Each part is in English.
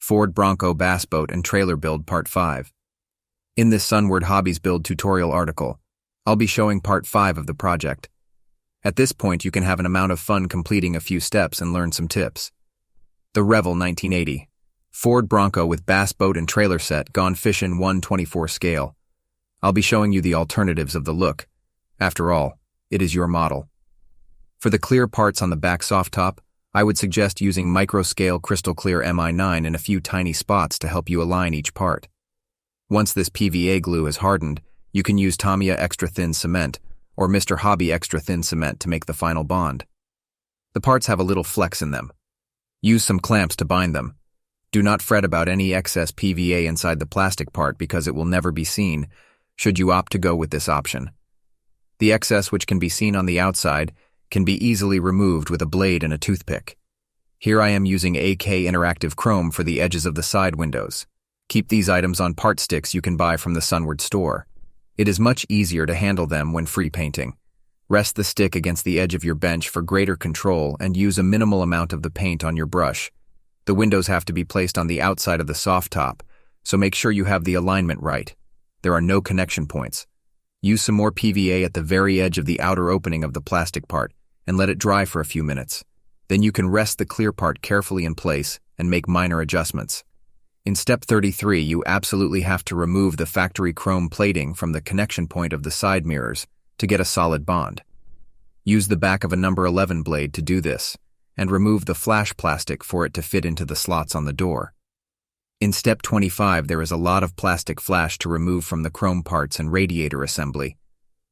Ford Bronco Bass Boat and Trailer Build Part 5. In this Sunward Hobbies build tutorial article, I'll be showing Part 5 of the project. At this point you can have an amount of fun completing a few steps and learn some tips. The Revell 1980. Ford Bronco with bass boat and trailer set gone fishin' 1/24 scale. I'll be showing you the alternatives of the look. After all, it is your model. For the clear parts on the back soft top, I would suggest using micro-scale crystal clear Mi9 in a few tiny spots to help you align each part. Once this PVA glue is hardened, you can use Tamiya Extra Thin Cement or Mr. Hobby Extra Thin Cement to make the final bond. The parts have a little flex in them. Use some clamps to bind them. Do not fret about any excess PVA inside the plastic part because it will never be seen, should you opt to go with this option. The excess, which can be seen on the outside, can be easily removed with a blade and a toothpick. Here I am using AK Interactive Chrome for the edges of the side windows. Keep these items on part sticks you can buy from the Sunward store. It is much easier to handle them when free painting. Rest the stick against the edge of your bench for greater control and use a minimal amount of the paint on your brush. The windows have to be placed on the outside of the soft top, so make sure you have the alignment right. There are no connection points. Use some more PVA at the very edge of the outer opening of the plastic part and let it dry for a few minutes. Then you can rest the clear part carefully in place and make minor adjustments. In step 33, you absolutely have to remove the factory chrome plating from the connection point of the side mirrors to get a solid bond. Use the back of a number 11 blade to do this, and remove the flash plastic for it to fit into the slots on the door. In step 25, there is a lot of plastic flash to remove from the chrome parts and radiator assembly.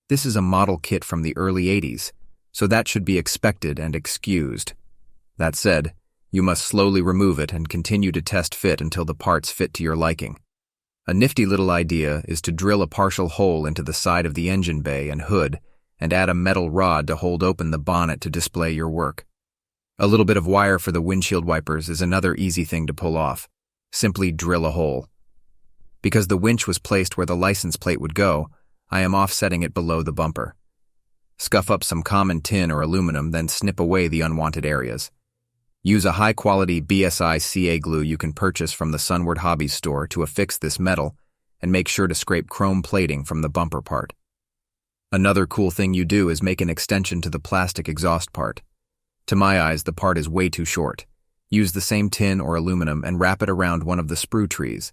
This is a model kit from the early 80s, so that should be expected and excused. That said, you must slowly remove it and continue to test fit until the parts fit to your liking. A nifty little idea is to drill a partial hole into the side of the engine bay and hood and add a metal rod to hold open the bonnet to display your work. A little bit of wire for the windshield wipers is another easy thing to pull off. Simply drill a hole. Because the winch was placed where the license plate would go, I am offsetting it below the bumper. Scuff up some common tin or aluminum, then snip away the unwanted areas. Use a high-quality BSI CA glue you can purchase from the Sunward Hobbies store to affix this metal, and make sure to scrape chrome plating from the bumper part. Another cool thing you do is make an extension to the plastic exhaust part. To my eyes, the part is way too short. Use the same tin or aluminum and wrap it around one of the sprue trees.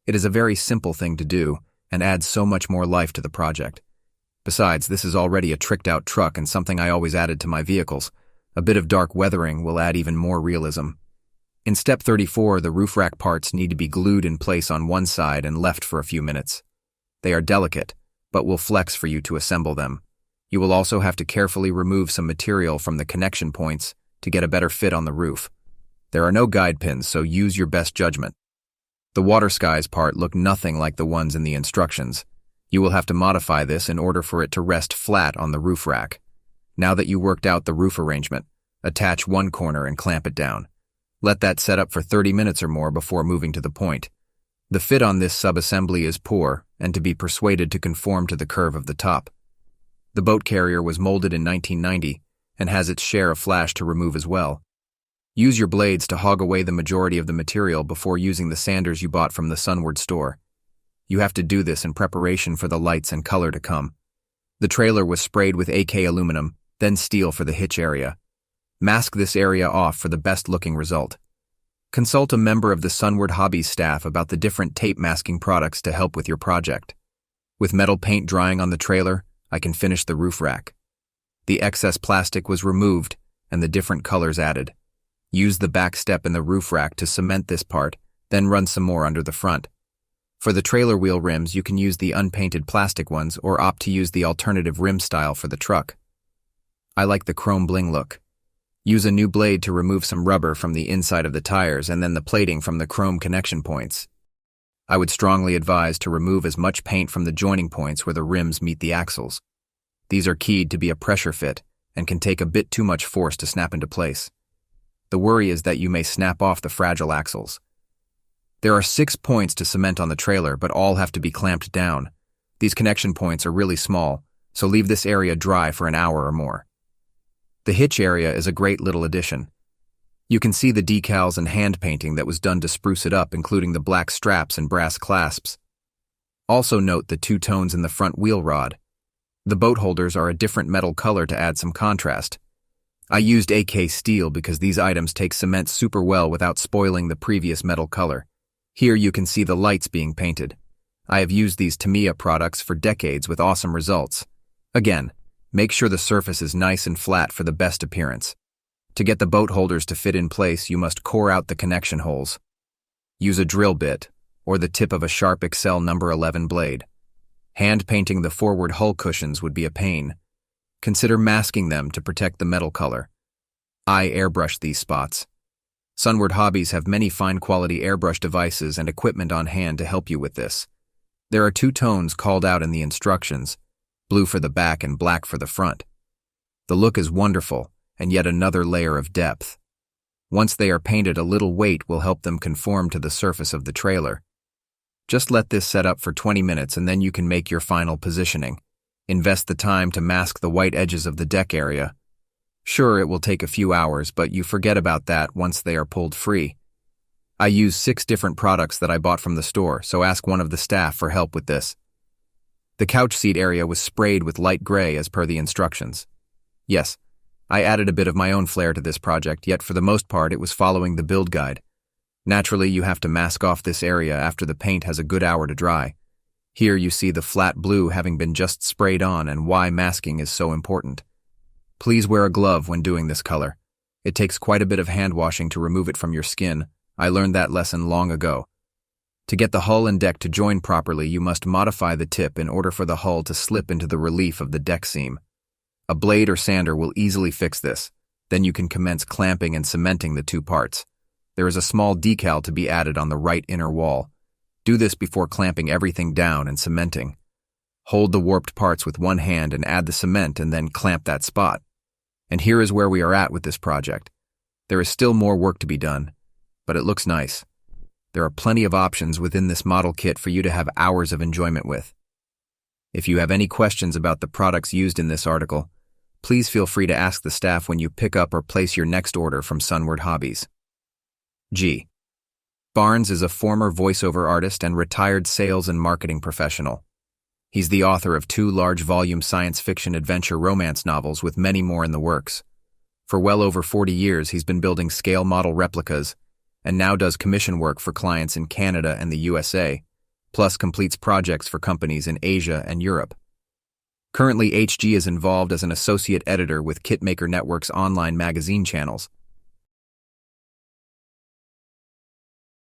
It is a very simple thing to do and adds so much more life to the project. Besides, this is already a tricked-out truck and something I always added to my vehicles. A bit of dark weathering will add even more realism. In step 34, the roof rack parts need to be glued in place on one side and left for a few minutes. They are delicate, but will flex for you to assemble them. You will also have to carefully remove some material from the connection points to get a better fit on the roof. There are no guide pins, so use your best judgment. The water skies part look nothing like the ones in the instructions. You will have to modify this in order for it to rest flat on the roof rack. Now that you worked out the roof arrangement, attach one corner and clamp it down. Let that set up for 30 minutes or more before moving to the point. The fit on this subassembly is poor and to be persuaded to conform to the curve of the top. The boat carrier was molded in 1990 and has its share of flash to remove as well. Use your blades to hog away the majority of the material before using the sanders you bought from the Sunward store. You have to do this in preparation for the lights and color to come. The trailer was sprayed with AK aluminum, then steel for the hitch area. Mask this area off for the best-looking result. Consult a member of the Sunward Hobbies staff about the different tape masking products to help with your project. With metal paint drying on the trailer, I can finish the roof rack. The excess plastic was removed and the different colors added. Use the back step in the roof rack to cement this part, then run some more under the front. For the trailer wheel rims, you can use the unpainted plastic ones or opt to use the alternative rim style for the truck. I like the chrome bling look. Use a new blade to remove some rubber from the inside of the tires and then the plating from the chrome connection points. I would strongly advise to remove as much paint from the joining points where the rims meet the axles. These are keyed to be a pressure fit and can take a bit too much force to snap into place. The worry is that you may snap off the fragile axles. There are 6 points to cement on the trailer, but all have to be clamped down. These connection points are really small, so leave this area dry for an hour or more. The hitch area is a great little addition. You can see the decals and hand painting that was done to spruce it up, including the black straps and brass clasps. Also note the two tones in the front wheel rod. The boat holders are a different metal color to add some contrast. I used AK steel because these items take cement super well without spoiling the previous metal color. Here you can see the lights being painted. I have used these Tamiya products for decades with awesome results. Again, make sure the surface is nice and flat for the best appearance. To get the boat holders to fit in place, you must core out the connection holes. Use a drill bit, or the tip of a sharp Excel number 11 blade. Hand painting the forward hull cushions would be a pain. Consider masking them to protect the metal color. I airbrushed these spots. Sunward Hobbies have many fine quality airbrush devices and equipment on hand to help you with this. There are two tones called out in the instructions, blue for the back and black for the front. The look is wonderful, and yet another layer of depth. Once they are painted, a little weight will help them conform to the surface of the trailer. Just let this set up for 20 minutes and then you can make your final positioning. Invest the time to mask the white edges of the deck area. Sure, it will take a few hours, but you forget about that once they are pulled free. I use 6 different products that I bought from the store, so ask one of the staff for help with this. The couch seat area was sprayed with light gray as per the instructions. Yes, I added a bit of my own flair to this project, yet for the most part it was following the build guide. Naturally, you have to mask off this area after the paint has a good hour to dry. Here you see the flat blue having been just sprayed on and why masking is so important. Please wear a glove when doing this color. It takes quite a bit of hand washing to remove it from your skin. I learned that lesson long ago. To get the hull and deck to join properly, you must modify the tip in order for the hull to slip into the relief of the deck seam. A blade or sander will easily fix this. Then you can commence clamping and cementing the two parts. There is a small decal to be added on the right inner wall. Do this before clamping everything down and cementing. Hold the warped parts with one hand and add the cement and then clamp that spot. And here is where we are at with this project. There is still more work to be done, but it looks nice. There are plenty of options within this model kit for you to have hours of enjoyment with. If you have any questions about the products used in this article, please feel free to ask the staff when you pick up or place your next order from Sunward Hobbies. G. Barnes is a former voiceover artist and retired sales and marketing professional. He's the author of 2 large-volume science fiction adventure romance novels with many more in the works. For well over 40 years, he's been building scale model replicas and now does commission work for clients in Canada and the USA, plus completes projects for companies in Asia and Europe. Currently, HG is involved as an associate editor with Kitmaker Network's online magazine channels.